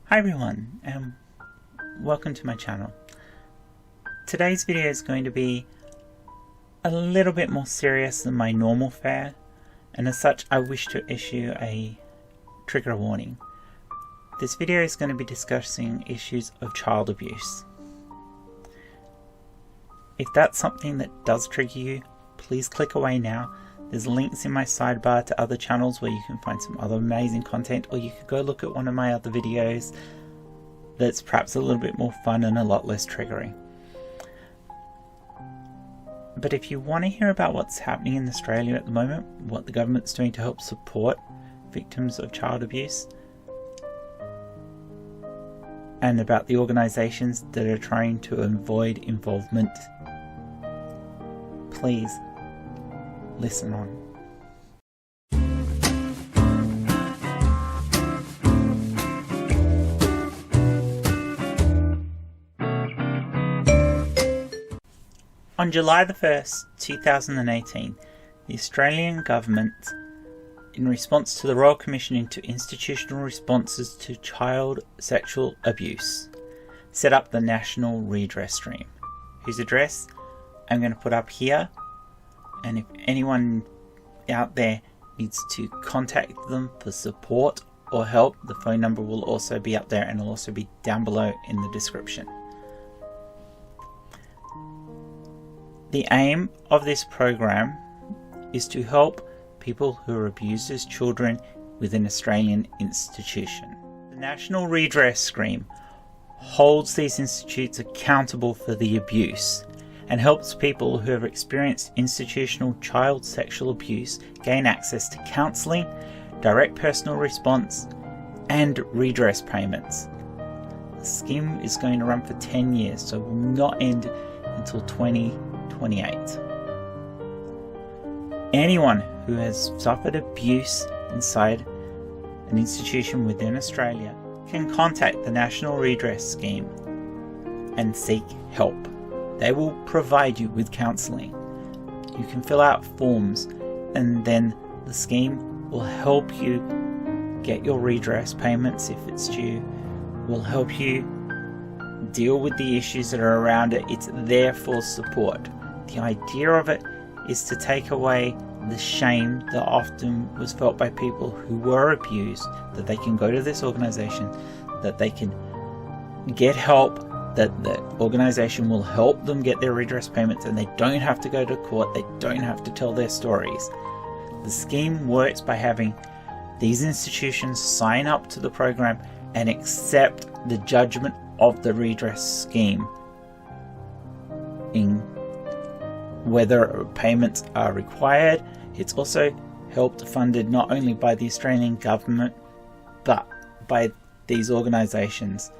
Hi everyone, and welcome to my channel. Today's video is going to be a little bit more serious than my normal fare, and as such I wish to issue a trigger warning. This video is going to be discussing issues of child abuse. If that's something that does trigger you, please click away now. There's links in my sidebar to other channels where you can find some other amazing content, or you could go look at one of my other videos that's perhaps a little bit more fun and a lot less triggering. But if you want to hear about what's happening in Australia at the moment, what the government's doing to help support victims of child abuse, and about the organisations that are trying to avoid involvement, please listen on. On July the 1st, 2018, the Australian government, in response to the Royal Commission into Institutional Responses to Child Sexual Abuse, set up the National Redress stream, whose address I'm going to put up here. And if anyone out there needs to contact them for support or help, the phone number will also be up there and will also be down below in the description. The aim of this program is to help people who are abused as children within an Australian institution. The National Redress Scheme holds these institutes accountable for the abuse and helps people who have experienced institutional child sexual abuse gain access to counselling, direct personal response, and redress payments. The scheme is going to run for 10 years, so will not end until 2028. Anyone who has suffered abuse inside an institution within Australia can contact the National Redress Scheme and seek help. They will provide you with counselling. You can fill out forms, and then the scheme will help you get your redress payments if it's due, will help you deal with the issues that are around it. It's there for support. The idea of it is to take away the shame that often was felt by people who were abused, that they can go to this organisation, that they can get help, that the organisation will help them get their redress payments, and they don't have to go to court, they don't have to tell their stories. The scheme works by having these institutions sign up to the program and accept the judgment of the redress scheme in whether payments are required. It's also helped funded not only by the Australian government but by these organisations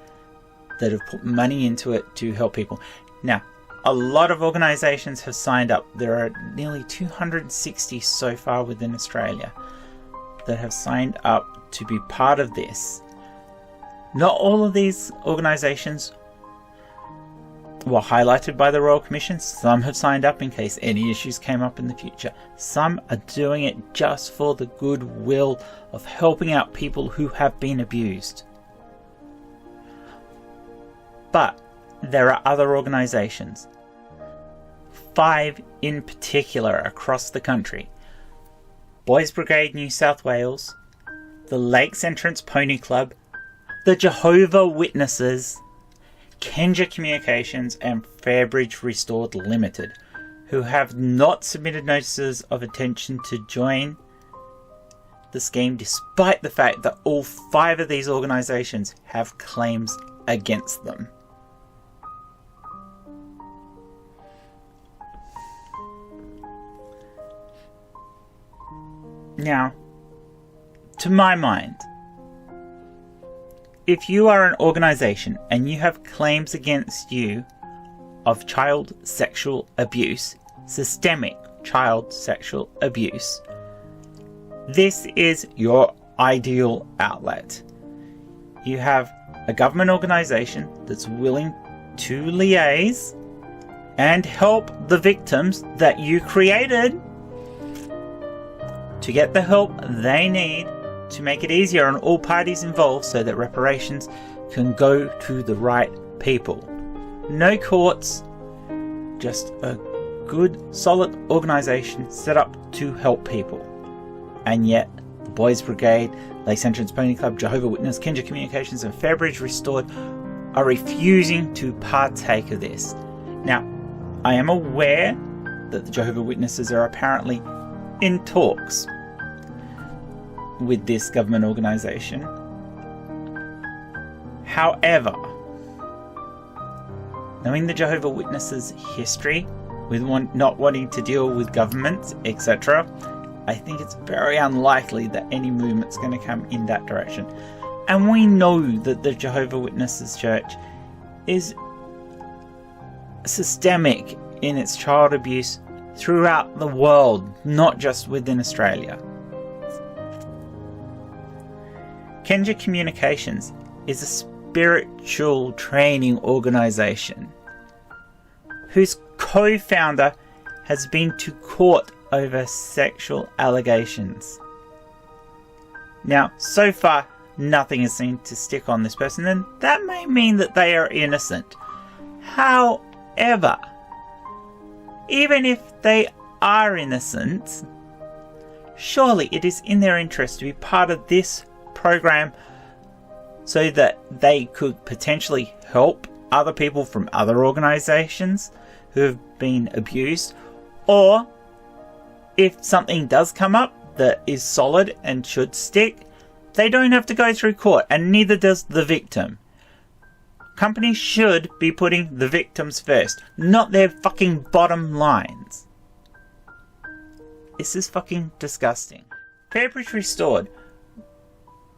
that have put money into it to help people. Now, a lot of organisations have signed up. There are nearly 260 so far within Australia that have signed up to be part of this. Not all of these organisations were highlighted by the Royal Commission. Some have signed up in case any issues came up in the future. Some are doing it just for the goodwill of helping out people who have been abused. But there are other organisations, 5 in particular across the country: Boys Brigade New South Wales, the Lakes Entrance Pony Club, the Jehovah Witnesses, Kenja Communications, and Fairbridge Restored Limited, who have not submitted notices of intention to join the scheme, despite the fact that all 5 of these organisations have claims against them. Now, to my mind, if you are an organisation and you have claims against you of child sexual abuse, systemic child sexual abuse, this is your ideal outlet. You have a government organisation that's willing to liaise and help the victims that you created to get the help they need to make it easier on all parties involved so that reparations can go to the right people. No courts, just a good, solid organisation set up to help people. And yet, the Boys Brigade, Lakes Entrance Pony Club, Jehovah's Witness, Kinja Communications and Fairbridge Restored are refusing to partake of this. Now, I am aware that the Jehovah's Witnesses are apparently in talks with this government organisation. However, knowing the Jehovah's Witnesses' history with not wanting to deal with governments, etc., I think it's very unlikely that any movement's going to come in that direction. And we know that the Jehovah's Witnesses Church is systemic in its child abuse throughout the world, not just within Australia. Kinja Communications is a spiritual training organisation whose co-founder has been to court over sexual allegations. Now, so far, nothing has seemed to stick on this person, and that may mean that they are innocent. However, even if they are innocent, surely it is in their interest to be part of this program so that they could potentially help other people from other organisations who have been abused, or if something does come up that is solid and should stick, they don't have to go through court, and neither does the victim. Companies should be putting the victims first, not their fucking bottom lines. This is fucking disgusting. Fairbridge Restored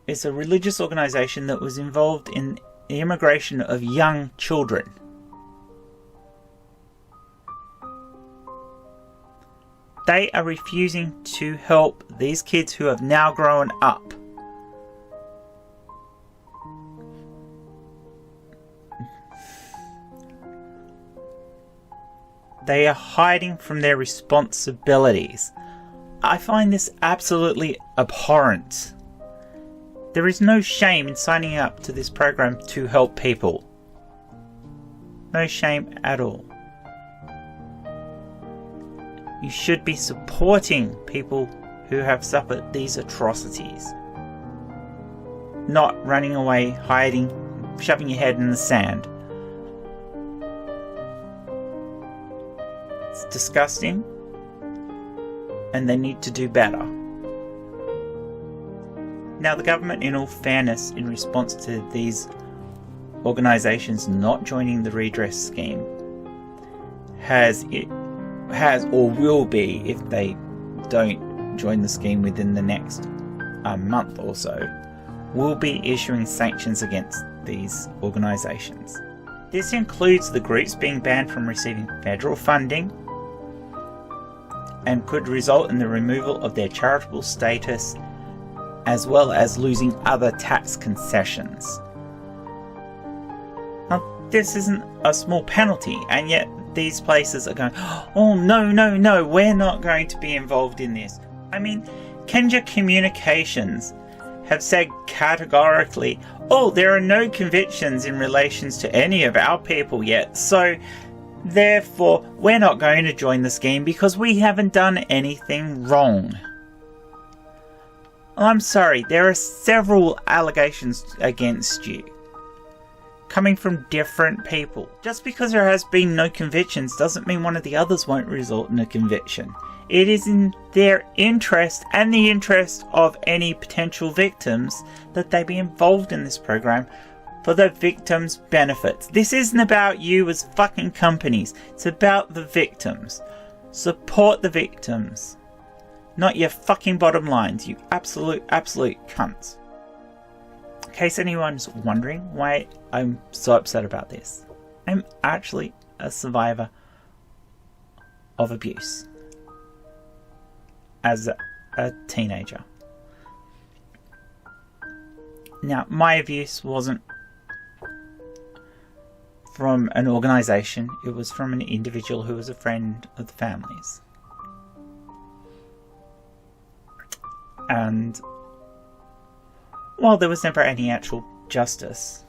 is a religious organisation that was involved in the immigration of young children. They are refusing to help these kids who have now grown up. They are hiding from their responsibilities. I find this absolutely abhorrent. There is no shame in signing up to this program to help people. No shame at all. You should be supporting people who have suffered these atrocities. Not running away, hiding, shoving your head in the sand. It's disgusting, and they need to do better. Now, the government, in all fairness, in response to these organisations not joining the redress scheme, has or will be, if they don't join the scheme within the next month or so, will be issuing sanctions against these organisations. This includes the groups being banned from receiving federal funding and could result in the removal of their charitable status, as well as losing other tax concessions. Now, this isn't a small penalty, and yet these places are going, oh no, we're not going to be involved in this. I mean, Kinja Communications have said categorically, there are no convictions in relations to any of our people yet, so therefore we're not going to join the scheme because we haven't done anything wrong. I'm sorry, there are several allegations against you, coming from different people. Just because there has been no convictions doesn't mean one of the others won't result in a conviction. It is in their interest and the interest of any potential victims that they be involved in this program for the victims' benefits. This isn't about you as fucking companies. It's about the victims. Support the victims. Not your fucking bottom lines, you absolute cunts. In case anyone's wondering why I'm so upset about this, I'm actually a survivor of abuse as a teenager. Now, my abuse wasn't from an organisation, it was from an individual who was a friend of the family's. And while there was never any actual justice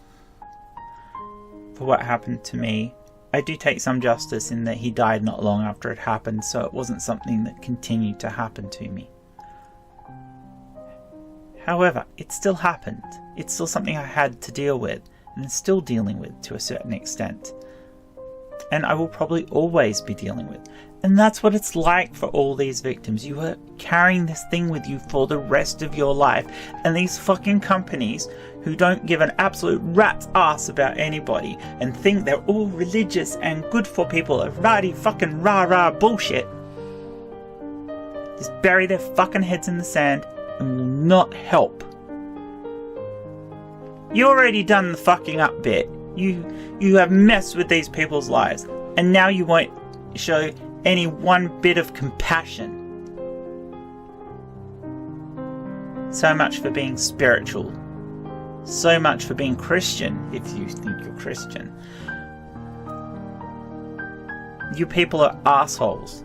for what happened to me, I do take some justice in that he died not long after it happened, so it wasn't something that continued to happen to me. However, it still happened. It's still something I had to deal with, and still dealing with to a certain extent. And I will probably always be dealing with. And that's what it's like for all these victims. You are carrying this thing with you for the rest of your life. And these fucking companies who don't give an absolute rat's ass about anybody and think they're all religious and good for people of rah-de fucking rah-rah bullshit, just bury their fucking heads in the sand and will not help. You already done the fucking up bit. You have messed with these people's lives, and now you won't show any one bit of compassion. So much for being spiritual. So much for being Christian, if you think you're Christian. You people are assholes.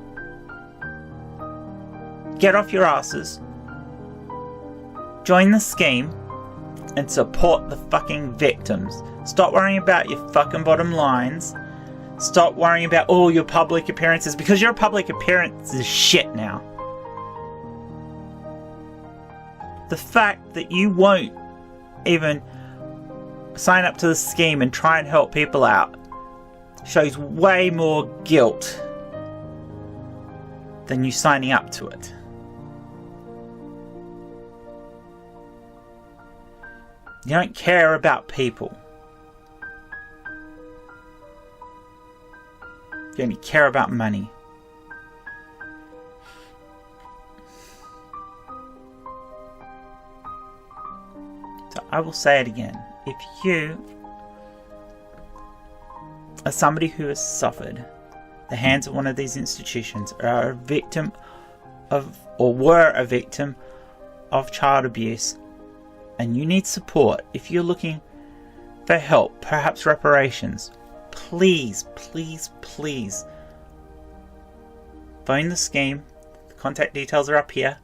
Get off your asses. Join the scheme and support the fucking victims. Stop worrying about your fucking bottom lines. Stop worrying about all your public appearances, because your public appearance is shit now. The fact that you won't even sign up to the scheme and try and help people out shows way more guilt than you signing up to it. You don't care about people. You only care about money. So I will say it again. If you are somebody who has suffered the hands of one of these institutions, or are a victim of, or were a victim of child abuse, and you need support, if you're looking for help, perhaps reparations, please, please, please phone the scheme. The contact details are up here.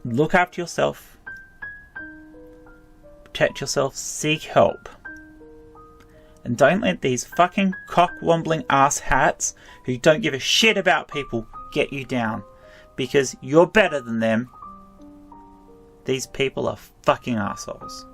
Look after yourself. Protect yourself. Seek help. And don't let these fucking cock-wombling ass hats who don't give a shit about people get you down. Because you're better than them. These people are fucking assholes.